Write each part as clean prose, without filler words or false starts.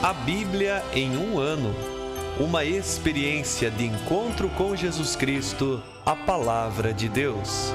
A Bíblia em um ano. Uma experiência de encontro com Jesus Cristo, a Palavra de Deus.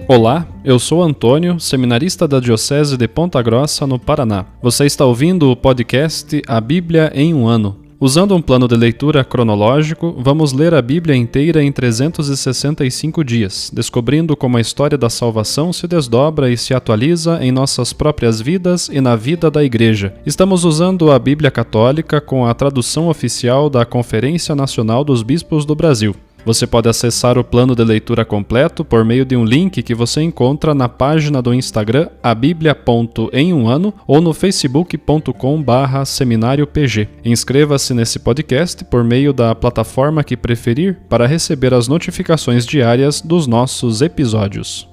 Olá, eu sou Antônio, seminarista da Diocese de Ponta Grossa, no Paraná. Você está ouvindo o podcast A Bíblia em um ano. Usando um plano de leitura cronológico, vamos ler a Bíblia inteira em 365 dias, descobrindo como a história da salvação se desdobra e se atualiza em nossas próprias vidas e na vida da Igreja. Estamos usando a Bíblia Católica com a tradução oficial da Conferência Nacional dos Bispos do Brasil. Você pode acessar o plano de leitura completo por meio de um link que você encontra na página do Instagram abiblia.emumano ou no facebook.com/seminariopg. Inscreva-se nesse podcast por meio da plataforma que preferir para receber as notificações diárias dos nossos episódios.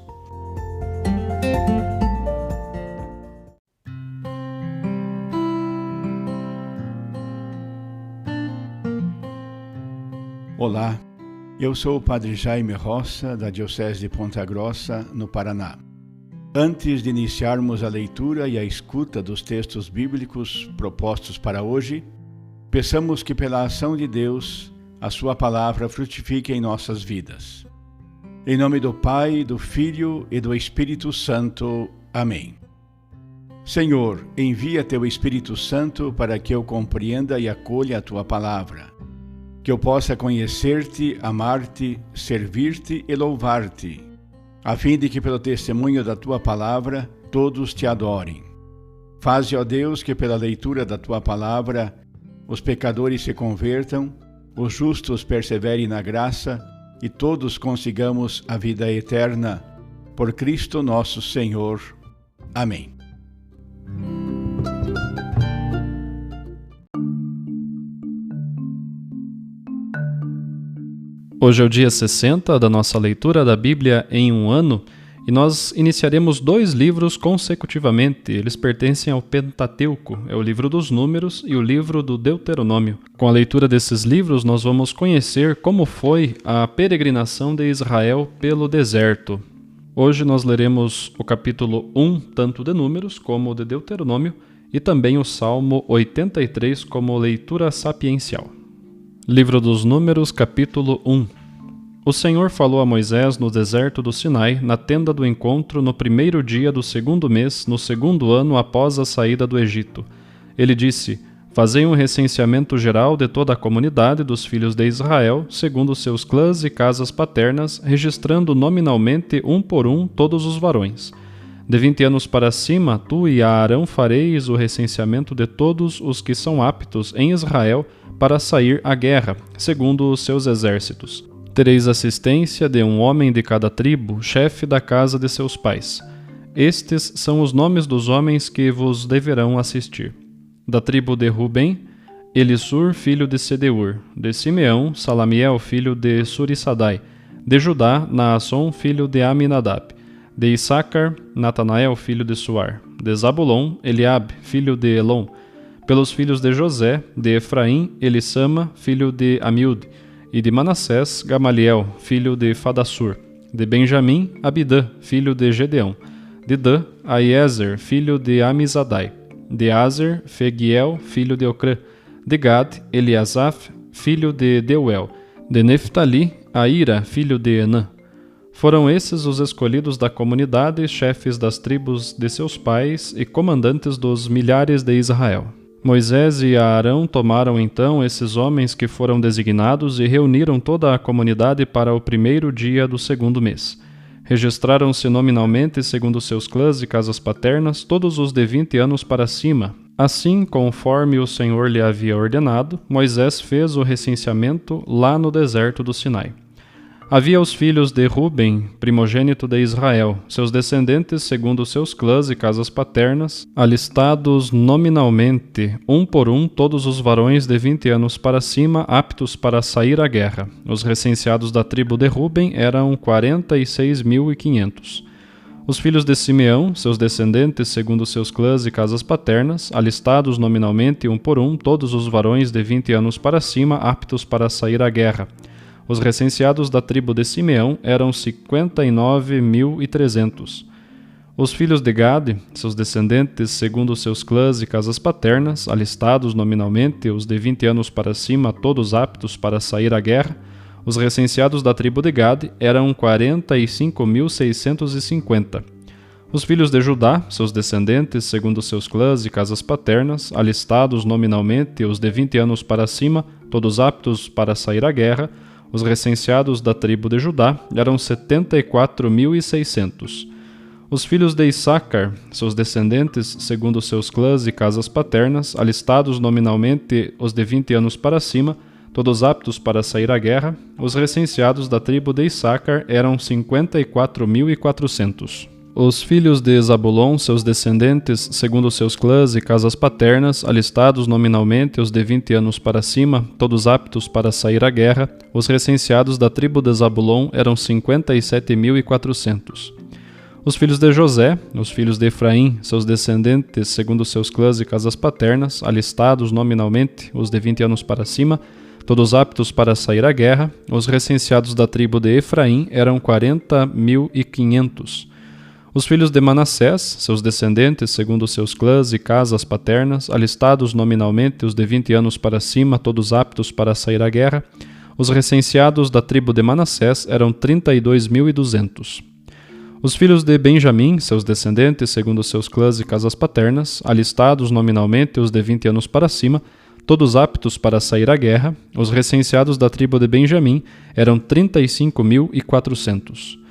Olá, eu sou o Padre Jaime Roça, da Diocese de Ponta Grossa, no Paraná. Antes de iniciarmos a leitura e a escuta dos textos bíblicos propostos para hoje, peçamos que pela ação de Deus, a sua palavra frutifique em nossas vidas. Em nome do Pai, do Filho e do Espírito Santo. Amém. Senhor, envia teu Espírito Santo para que eu compreenda e acolha a tua palavra, que eu possa conhecer-te, amar-te, servir-te e louvar-te, a fim de que pelo testemunho da tua palavra todos te adorem. Faze, ó Deus, que pela leitura da tua palavra os pecadores se convertam, os justos perseverem na graça e todos consigamos a vida eterna. Por Cristo nosso Senhor. Amém. Hoje é o dia 60 da nossa leitura da Bíblia em um ano e nós iniciaremos 2 livros consecutivamente. Eles pertencem ao Pentateuco, é o livro dos Números e o livro do Deuteronômio. Com a leitura desses livros, nós vamos conhecer como foi a peregrinação de Israel pelo deserto. Hoje nós leremos o capítulo 1, tanto de Números como de Deuteronômio, e também o Salmo 83 como leitura sapiencial. Livro dos Números, capítulo 1. O Senhor falou a Moisés no deserto do Sinai, na tenda do encontro, no primeiro dia do 2º mês, no 2º ano após a saída do Egito. Ele disse: Fazei um recenseamento geral de toda a comunidade dos filhos de Israel, segundo seus clãs e casas paternas, registrando nominalmente um por um todos os varões. De 20 anos para cima, tu e Aarão fareis o recenseamento de todos os que são aptos em Israel para sair à guerra, segundo os seus exércitos. Tereis assistência de um homem de cada tribo, chefe da casa de seus pais. Estes são os nomes dos homens que vos deverão assistir. Da tribo de Rubem, Elisur, filho de Sedeur. De Simeão, Salamiel, filho de Surissadai. De Judá, Naasson, filho de Aminadab. De Issacar, Natanael, filho de Suar. De Zabulon, Eliabe, filho de Elon. Pelos filhos de José, de Efraim, Elissama, filho de Amiúde, e de Manassés, Gamaliel, filho de Fadassur. De Benjamim, Abidã, filho de Gedeão. De Dan, Aiezer, filho de Amizadai. De Azer, Fegiel, filho de Ocrã. De Gad, Eliasaf, filho de Deuel. De Neftali, Aira, filho de Enã. Foram esses os escolhidos da comunidade, chefes das tribos de seus pais e comandantes dos milhares de Israel. Moisés e Aarão tomaram então esses homens que foram designados e reuniram toda a comunidade para o primeiro dia do 2º mês. Registraram-se nominalmente, segundo seus clãs e casas paternas, todos os de 20 anos para cima. Assim, conforme o Senhor lhe havia ordenado, Moisés fez o recenseamento lá no deserto do Sinai. Havia os filhos de Ruben, primogênito de Israel, seus descendentes segundo seus clãs e casas paternas, alistados nominalmente, um por um, todos os varões de 20 anos para cima, aptos para sair à guerra. Os recenseados da tribo de Ruben eram 46.500. Os filhos de Simeão, seus descendentes segundo seus clãs e casas paternas, alistados nominalmente um por um, todos os varões de 20 anos para cima, aptos para sair à guerra. Os recenseados da tribo de Simeão eram 59.300. Os filhos de Gade, seus descendentes, segundo seus clãs e casas paternas, alistados nominalmente, os de 20 anos para cima, todos aptos para sair à guerra, os recenseados da tribo de Gade eram 45.650. Os filhos de Judá, seus descendentes, segundo seus clãs e casas paternas, alistados nominalmente, os de 20 anos para cima, todos aptos para sair à guerra, os recenseados da tribo de Judá eram 74.600. Os filhos de Issacar, seus descendentes, segundo seus clãs e casas paternas, alistados nominalmente os de 20 anos para cima, todos aptos para sair à guerra, os recenseados da tribo de Issacar eram 54.400. Os filhos de Zabulon, seus descendentes, segundo seus clãs e casas paternas, alistados nominalmente os de 20 anos para cima, todos aptos para sair à guerra, os recenseados da tribo de Zabulon eram 57.400. Os filhos de José, os filhos de Efraim, seus descendentes, segundo seus clãs e casas paternas, alistados nominalmente, os de 20 anos para cima, todos aptos para sair à guerra, os recenseados da tribo de Efraim eram 40.500. Os filhos de Manassés, seus descendentes, segundo seus clãs e casas paternas, alistados nominalmente, os de 20 anos para cima, todos aptos para sair à guerra, os recenseados da tribo de Manassés eram 32.200. Os filhos de Benjamim, seus descendentes, segundo seus clãs e casas paternas, alistados nominalmente os de 20 anos para cima, todos aptos para sair à guerra, os recenseados da tribo de Benjamim eram 35.400.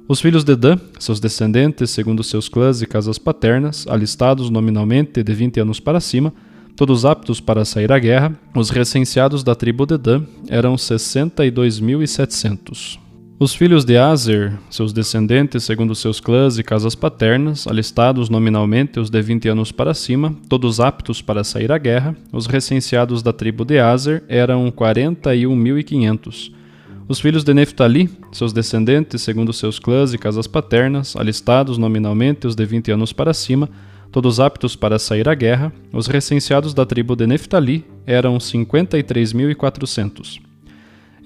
Os filhos de Dan, seus descendentes, segundo seus clãs e casas paternas, alistados nominalmente de 20 anos para cima, todos aptos para sair à guerra, os recenseados da tribo de Dan eram 62.700. Os filhos de Aser, seus descendentes, segundo seus clãs e casas paternas, alistados nominalmente os de 20 anos para cima, todos aptos para sair à guerra, os recenseados da tribo de Aser eram 41.500. Os filhos de Neftali, seus descendentes, segundo seus clãs e casas paternas, alistados nominalmente os de 20 anos para cima, todos aptos para sair à guerra, os recenseados da tribo de Neftali eram 53.400.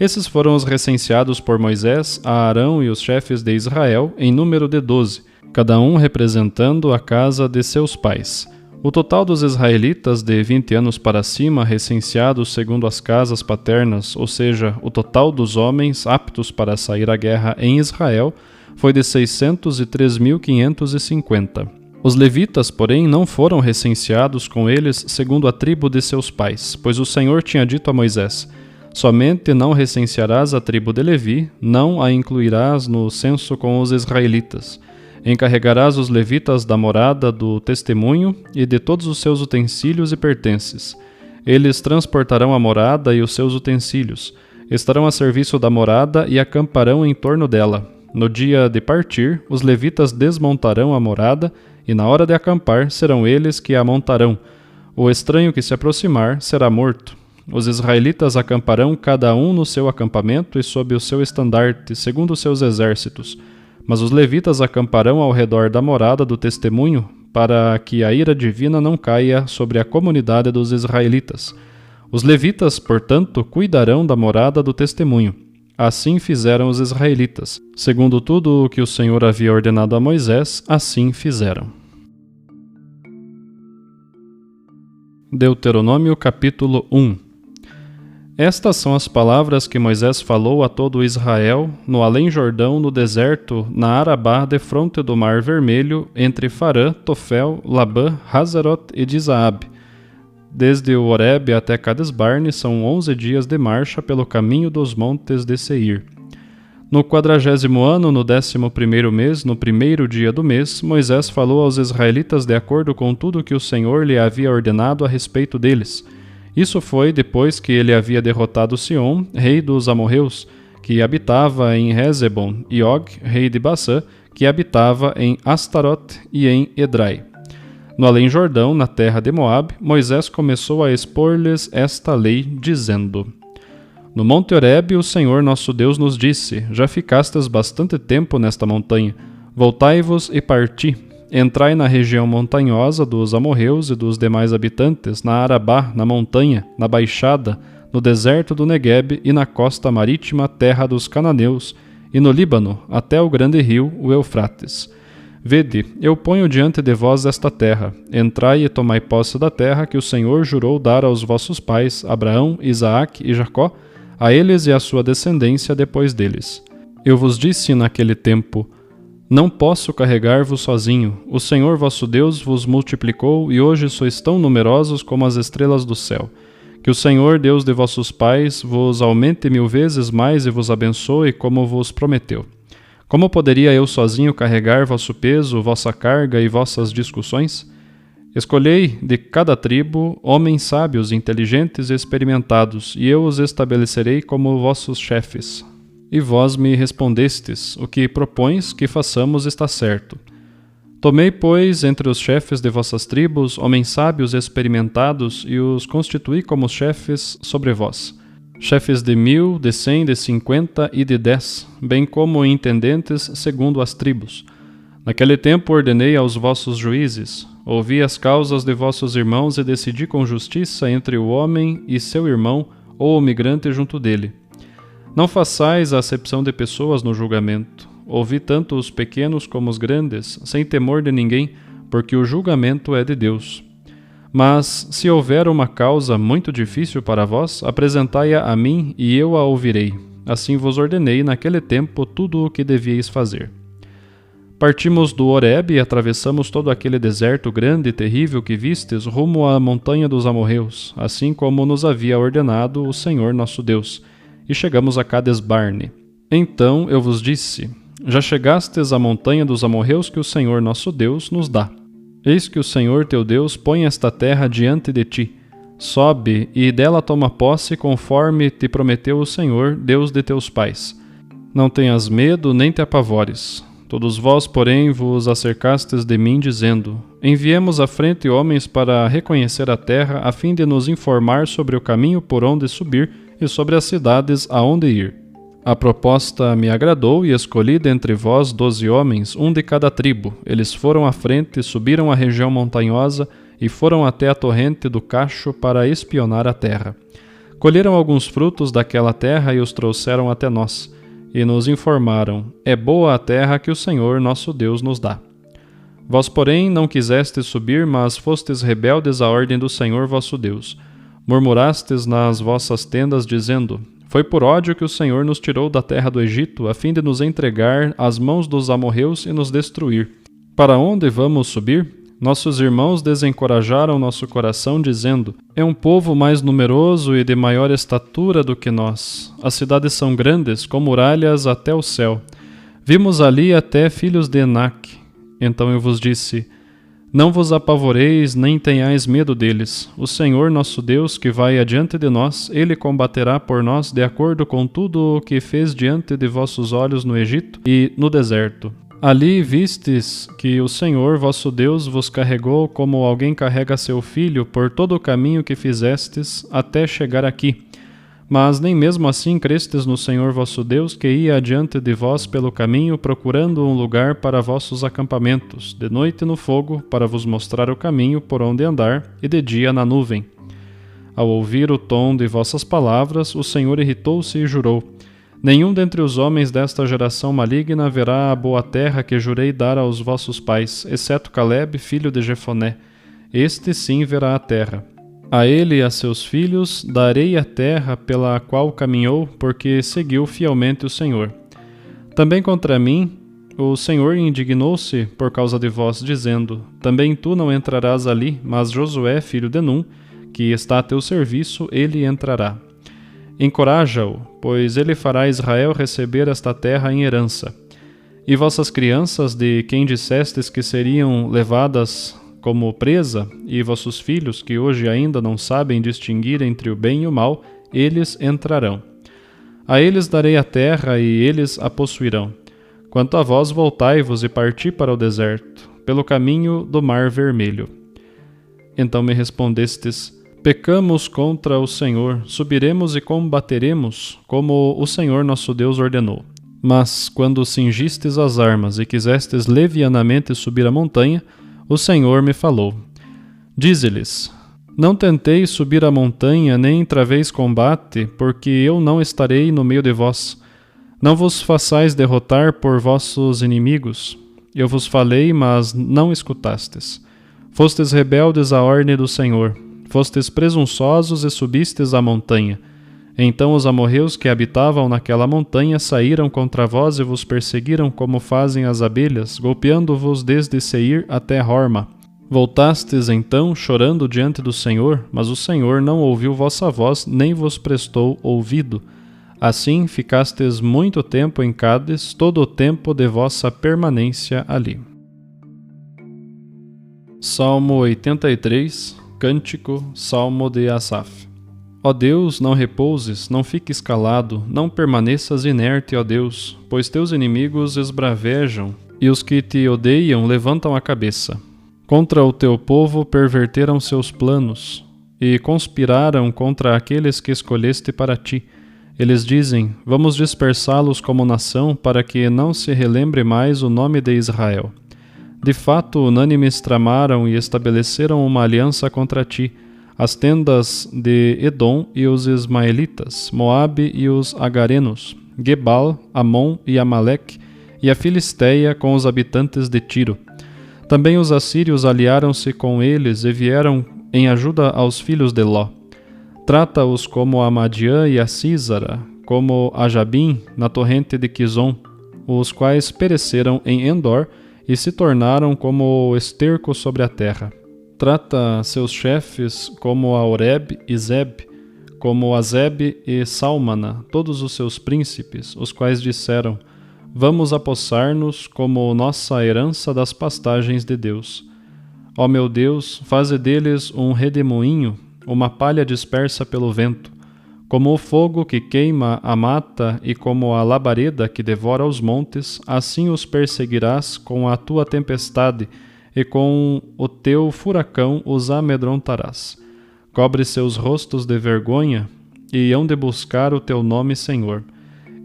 Esses foram os recenseados por Moisés, a Arão e os chefes de Israel, em número de 12, cada um representando a casa de seus pais. O total dos israelitas de 20 anos para cima, recenseados segundo as casas paternas, ou seja, o total dos homens aptos para sair à guerra em Israel, foi de 603.550. Os levitas, porém, não foram recenseados com eles segundo a tribo de seus pais, pois o Senhor tinha dito a Moisés: somente não recensearás a tribo de Levi, não a incluirás no censo com os israelitas. Encarregarás os levitas da morada do testemunho e de todos os seus utensílios e pertences. Eles transportarão a morada e os seus utensílios, estarão a serviço da morada e acamparão em torno dela. No dia de partir, os levitas desmontarão a morada e na hora de acampar serão eles que a montarão. O estranho que se aproximar será morto. Os israelitas acamparão cada um no seu acampamento e sob o seu estandarte, segundo os seus exércitos. Mas os levitas acamparão ao redor da morada do testemunho, para que a ira divina não caia sobre a comunidade dos israelitas. Os levitas, portanto, cuidarão da morada do testemunho. Assim fizeram os israelitas. Segundo tudo o que o Senhor havia ordenado a Moisés, assim fizeram. Deuteronômio capítulo 1. Estas são as palavras que Moisés falou a todo Israel, no além-Jordão, no deserto, na Arabá, defronte do Mar Vermelho, entre Farã, Tofel, Labã, Hazerot e Dizaabe. Desde o Horebe até Cades-Barne são 11 dias de marcha pelo caminho dos montes de Seir. No 40º ano, no 11º mês, no primeiro dia do mês, Moisés falou aos israelitas de acordo com tudo que o Senhor lhe havia ordenado a respeito deles. Isso foi depois que ele havia derrotado Sion, rei dos amorreus, que habitava em Hezebon, e Og, rei de Bassã, que habitava em Astarote e em Edrai. No além-Jordão, na terra de Moabe, Moisés começou a expor-lhes esta lei, dizendo: No monte Horebe, o Senhor nosso Deus nos disse: Já ficastes bastante tempo nesta montanha. Voltai-vos e parti. Entrai na região montanhosa dos amorreus e dos demais habitantes, na Arabá, na montanha, na baixada, no deserto do Neguebe e na costa marítima terra dos cananeus, e no Líbano, até o grande rio, o Eufrates. Vede, eu ponho diante de vós esta terra. Entrai e tomai posse da terra que o Senhor jurou dar aos vossos pais, Abraão, Isaque e Jacó, a eles e à sua descendência depois deles. Eu vos disse naquele tempo: não posso carregar-vos sozinho. O Senhor vosso Deus vos multiplicou, e hoje sois tão numerosos como as estrelas do céu. Que o Senhor, Deus de vossos pais, vos aumente 1000 vezes mais e vos abençoe, como vos prometeu. Como poderia eu sozinho carregar vosso peso, vossa carga e vossas discussões? Escolhei de cada tribo homens sábios, inteligentes e experimentados, e eu os estabelecerei como vossos chefes. E vós me respondestes: o que propões que façamos está certo. Tomei, pois, entre os chefes de vossas tribos, homens sábios e experimentados, e os constituí como chefes sobre vós. Chefes de 1000, de 100, de 50 e de 10, bem como intendentes segundo as tribos. Naquele tempo ordenei aos vossos juízes: ouvi as causas de vossos irmãos e decidi com justiça entre o homem e seu irmão, ou o migrante junto dele. Não façais a acepção de pessoas no julgamento. Ouvi tanto os pequenos como os grandes, sem temor de ninguém, porque o julgamento é de Deus. Mas, se houver uma causa muito difícil para vós, apresentai-a a mim e eu a ouvirei. Assim vos ordenei naquele tempo tudo o que devíeis fazer. Partimos do Horebe e atravessamos todo aquele deserto grande e terrível que vistes rumo à montanha dos amorreus, assim como nos havia ordenado o Senhor nosso Deus, e chegamos a Cades-Barne. Então eu vos disse: já chegastes à montanha dos amorreus que o Senhor nosso Deus nos dá. Eis que o Senhor teu Deus põe esta terra diante de ti. Sobe e dela toma posse conforme te prometeu o Senhor, Deus de teus pais. Não tenhas medo nem te apavores. Todos vós, porém, vos acercastes de mim, dizendo: enviemos à frente homens para reconhecer a terra, a fim de nos informar sobre o caminho por onde subir e sobre as cidades aonde ir. A proposta me agradou e escolhi dentre vós 12 homens, um de cada tribo. Eles foram à frente, subiram a região montanhosa e foram até a torrente do Cacho para espionar a terra. Colheram alguns frutos daquela terra e os trouxeram até nós, e nos informaram: é boa a terra que o Senhor nosso Deus nos dá. Vós, porém, não quisestes subir, mas fostes rebeldes à ordem do Senhor vosso Deus. Murmurastes nas vossas tendas, dizendo: foi por ódio que o Senhor nos tirou da terra do Egito, a fim de nos entregar às mãos dos amorreus e nos destruir. Para onde vamos subir? Nossos irmãos desencorajaram nosso coração, dizendo: é um povo mais numeroso e de maior estatura do que nós. As cidades são grandes, com muralhas até o céu. Vimos ali até filhos de Enaque. Então eu vos disse: não vos apavoreis, nem tenhais medo deles. O Senhor nosso Deus, que vai adiante de nós, Ele combaterá por nós de acordo com tudo o que fez diante de vossos olhos no Egito e no deserto. Ali vistes que o Senhor vosso Deus vos carregou como alguém carrega seu filho por todo o caminho que fizestes até chegar aqui. Mas nem mesmo assim crestes no Senhor vosso Deus, que ia adiante de vós pelo caminho, procurando um lugar para vossos acampamentos, de noite no fogo, para vos mostrar o caminho por onde andar, e de dia na nuvem. Ao ouvir o tom de vossas palavras, o Senhor irritou-se e jurou: nenhum dentre os homens desta geração maligna verá a boa terra que jurei dar aos vossos pais, exceto Caleb, filho de Jefoné. Este sim verá a terra. A ele e a seus filhos darei a terra pela qual caminhou, porque seguiu fielmente o Senhor. Também contra mim o Senhor indignou-se por causa de vós, dizendo: também tu não entrarás ali, mas Josué, filho de Num, que está a teu serviço, ele entrará. Encoraja-o, pois ele fará Israel receber esta terra em herança. E vossas crianças, de quem dissestes que seriam levadas como presa, e vossos filhos, que hoje ainda não sabem distinguir entre o bem e o mal, eles entrarão. A eles darei a terra, e eles a possuirão. Quanto a vós, voltai-vos e parti para o deserto, pelo caminho do Mar Vermelho. Então me respondestes: pecamos contra o Senhor, subiremos e combateremos, como o Senhor nosso Deus ordenou. Mas, quando cingistes as armas e quisestes levianamente subir a montanha, o Senhor me falou: dize-lhes: Não tenteis subir a montanha, nem traveis combate, porque eu não estarei no meio de vós. Não vos façais derrotar por vossos inimigos. Eu vos falei, mas não escutastes. Fostes rebeldes à ordem do Senhor. Fostes presunçosos e subistes a montanha. Então os amorreus que habitavam naquela montanha saíram contra vós e vos perseguiram como fazem as abelhas, golpeando-vos desde Seir até Horma. Voltastes então, chorando diante do Senhor, mas o Senhor não ouviu vossa voz, nem vos prestou ouvido. Assim ficastes muito tempo em Cádiz, todo o tempo de vossa permanência ali. Salmo 83, Cântico, Salmo de Asaf. Ó Deus, não repouses, não fiques calado, não permaneças inerte, ó Deus, pois teus inimigos esbravejam, e os que te odeiam levantam a cabeça. Contra o teu povo perverteram seus planos, e conspiraram contra aqueles que escolheste para ti. Eles dizem, vamos dispersá-los como nação, para que não se relembre mais o nome de Israel. De fato, unânimes tramaram e estabeleceram uma aliança contra ti, as tendas de Edom e os ismaelitas, Moabe e os agarenos, Gebal, Amon e Amaleque, e a Filisteia com os habitantes de Tiro. Também os assírios aliaram-se com eles e vieram em ajuda aos filhos de Ló. Trata-os como a Madiã e a Sísara, como a Jabim na torrente de Quizon, os quais pereceram em Endor e se tornaram como o esterco sobre a terra. Trata seus chefes como a Oreb e Zeb, como a Zeb e Salmana, todos os seus príncipes, os quais disseram, vamos apossar-nos como nossa herança das pastagens de Deus. Ó meu Deus, faze deles um redemoinho, uma palha dispersa pelo vento, como o fogo que queima a mata e como a labareda que devora os montes, assim os perseguirás com a tua tempestade e com o teu furacão os amedrontarás. Cobre seus rostos de vergonha e hão de buscar o teu nome, Senhor.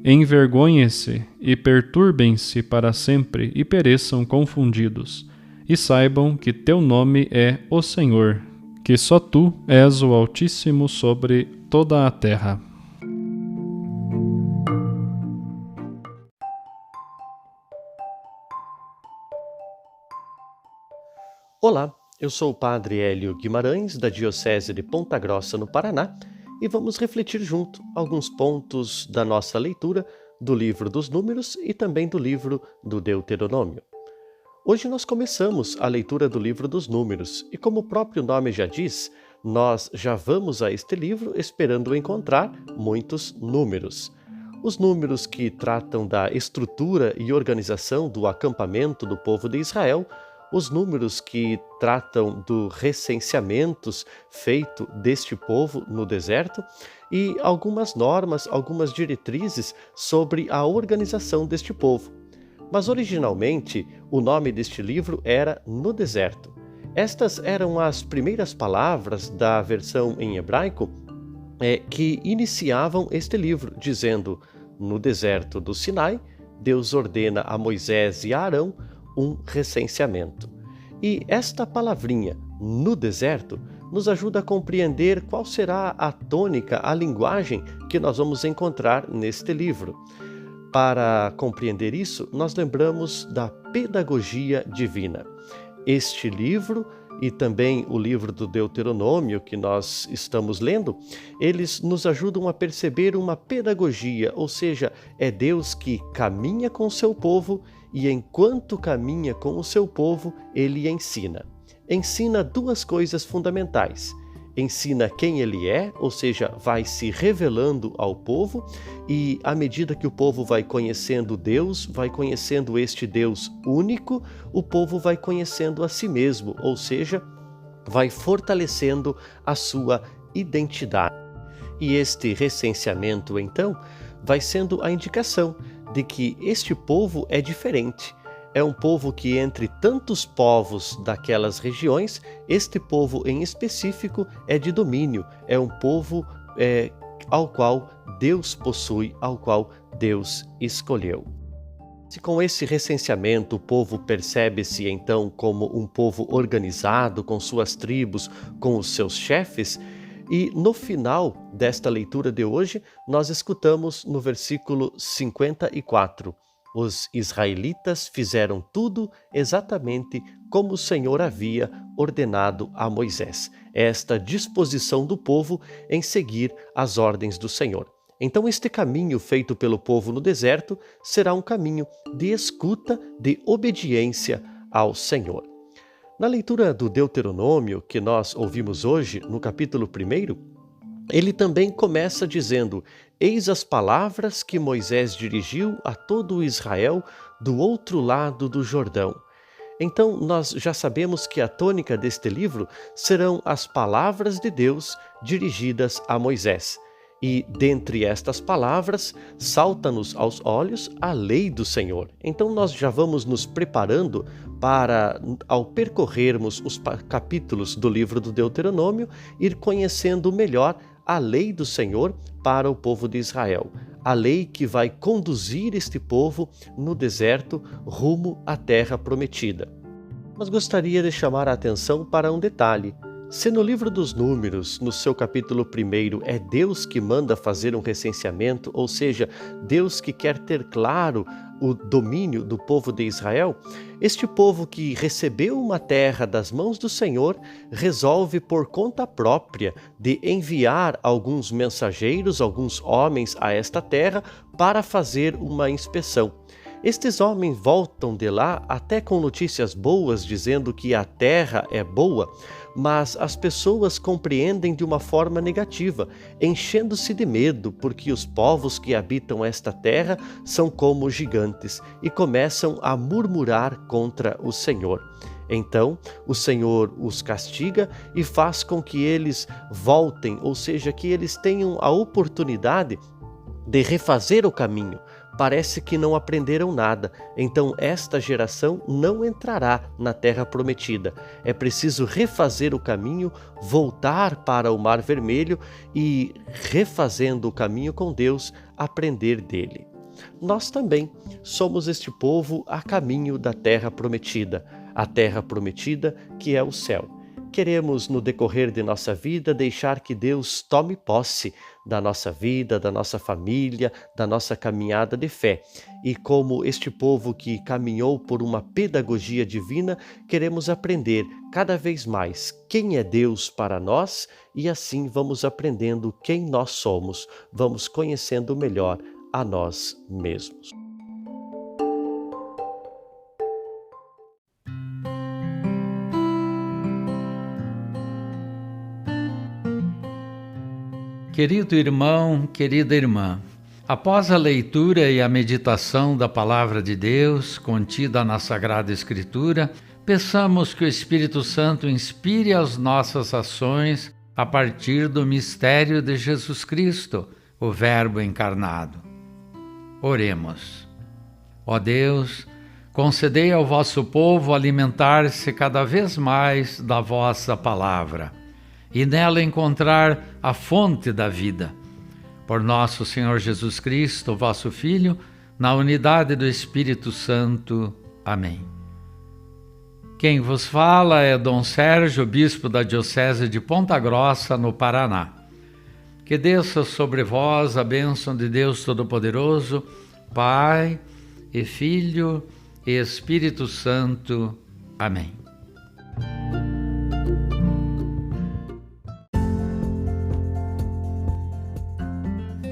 Envergonhem-se e perturbem-se para sempre e pereçam confundidos. E saibam que teu nome é o Senhor, que só tu és o Altíssimo sobre toda a terra. Olá, eu sou o Padre Hélio Guimarães, da Diocese de Ponta Grossa, no Paraná, e vamos refletir junto alguns pontos da nossa leitura do livro dos Números e também do livro do Deuteronômio. Hoje nós começamos a leitura do livro dos Números e, como o próprio nome já diz, nós já vamos a este livro esperando encontrar muitos números. Os números que tratam da estrutura e organização do acampamento do povo de Israel, os números que tratam do recenseamento feito deste povo no deserto e algumas normas, algumas diretrizes sobre a organização deste povo. Mas originalmente o nome deste livro era No Deserto. Estas eram as primeiras palavras da versão em hebraico que iniciavam este livro, dizendo: no deserto do Sinai, Deus ordena a Moisés e a Arão um recenseamento. E esta palavrinha, no deserto, nos ajuda a compreender qual será a tônica, a linguagem que nós vamos encontrar neste livro. Para compreender isso, nós lembramos da pedagogia divina. Este livro e também o livro do Deuteronômio que nós estamos lendo, eles nos ajudam a perceber uma pedagogia, ou seja, é Deus que caminha com o seu povo e enquanto caminha com o seu povo, ele ensina. Ensina duas coisas fundamentais. Ensina quem ele é, ou seja, vai se revelando ao povo, e à medida que o povo vai conhecendo Deus, vai conhecendo este Deus único, o povo vai conhecendo a si mesmo, ou seja, vai fortalecendo a sua identidade. E este recenseamento, então, vai sendo a indicação de que este povo é diferente. É um povo que, entre tantos povos daquelas regiões, este povo em específico é de domínio, é um povo ao qual Deus possui, ao qual Deus escolheu. Se com esse recenseamento o povo percebe-se então como um povo organizado, com suas tribos, com os seus chefes, e no final desta leitura de hoje, nós escutamos no versículo 54, os israelitas fizeram tudo exatamente como o Senhor havia ordenado a Moisés. Esta disposição do povo em seguir as ordens do Senhor. Então este caminho feito pelo povo no deserto será um caminho de escuta, de obediência ao Senhor. Na leitura do Deuteronômio que nós ouvimos hoje, no capítulo 1, ele também começa dizendo: eis as palavras que Moisés dirigiu a todo o Israel do outro lado do Jordão. Então, nós já sabemos que a tônica deste livro serão as palavras de Deus dirigidas a Moisés. E, dentre estas palavras, salta-nos aos olhos a lei do Senhor. Então, nós já vamos nos preparando para, ao percorrermos os capítulos do livro do Deuteronômio, ir conhecendo melhor a lei do Senhor para o povo de Israel. A lei que vai conduzir este povo no deserto rumo à terra prometida. Mas gostaria de chamar a atenção para um detalhe. Se no livro dos Números, no seu capítulo 1, é Deus que manda fazer um recenseamento, ou seja, Deus que quer ter claro o domínio do povo de Israel, este povo que recebeu uma terra das mãos do Senhor resolve por conta própria de enviar alguns mensageiros, alguns homens a esta terra para fazer uma inspeção. Estes homens voltam de lá até com notícias boas, dizendo que a terra é boa, mas as pessoas compreendem de uma forma negativa, enchendo-se de medo, porque os povos que habitam esta terra são como gigantes, e começam a murmurar contra o Senhor. Então, o Senhor os castiga e faz com que eles voltem, ou seja, que eles tenham a oportunidade de refazer o caminho. Parece que não aprenderam nada, então esta geração não entrará na terra prometida. É preciso refazer o caminho, voltar para o Mar Vermelho e, refazendo o caminho com Deus, aprender dele. Nós também somos este povo a caminho da terra prometida, a terra prometida que é o céu. Queremos, no decorrer de nossa vida, deixar que Deus tome posse da nossa vida, da nossa família, da nossa caminhada de fé. E como este povo que caminhou por uma pedagogia divina, queremos aprender cada vez mais quem é Deus para nós e assim vamos aprendendo quem nós somos, vamos conhecendo melhor a nós mesmos. Querido irmão, querida irmã, após a leitura e a meditação da Palavra de Deus contida na Sagrada Escritura, peçamos que o Espírito Santo inspire as nossas ações a partir do mistério de Jesus Cristo, o Verbo encarnado. Oremos. Ó Deus, concedei ao vosso povo alimentar-se cada vez mais da vossa palavra e nela encontrar a fonte da vida. Por nosso Senhor Jesus Cristo, vosso Filho, na unidade do Espírito Santo. Amém. Quem vos fala é Dom Sérgio, bispo da Diocese de Ponta Grossa, no Paraná. Que desça sobre vós a bênção de Deus Todo-Poderoso, Pai e Filho e Espírito Santo. Amém.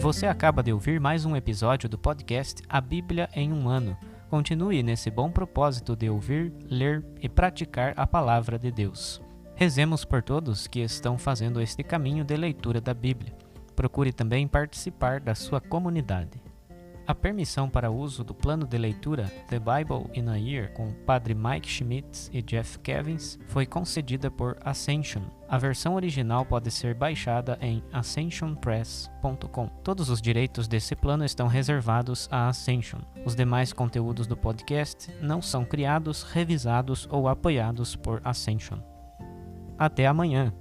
Você acaba de ouvir mais um episódio do podcast A Bíblia em um Ano. Continue nesse bom propósito de ouvir, ler e praticar a Palavra de Deus. Rezemos por todos que estão fazendo este caminho de leitura da Bíblia. Procure também participar da sua comunidade. A permissão para uso do plano de leitura The Bible in a Year com o Padre Mike Schmitz e Jeff Kevins foi concedida por Ascension. A versão original pode ser baixada em ascensionpress.com. Todos os direitos desse plano estão reservados à Ascension. Os demais conteúdos do podcast não são criados, revisados ou apoiados por Ascension. Até amanhã!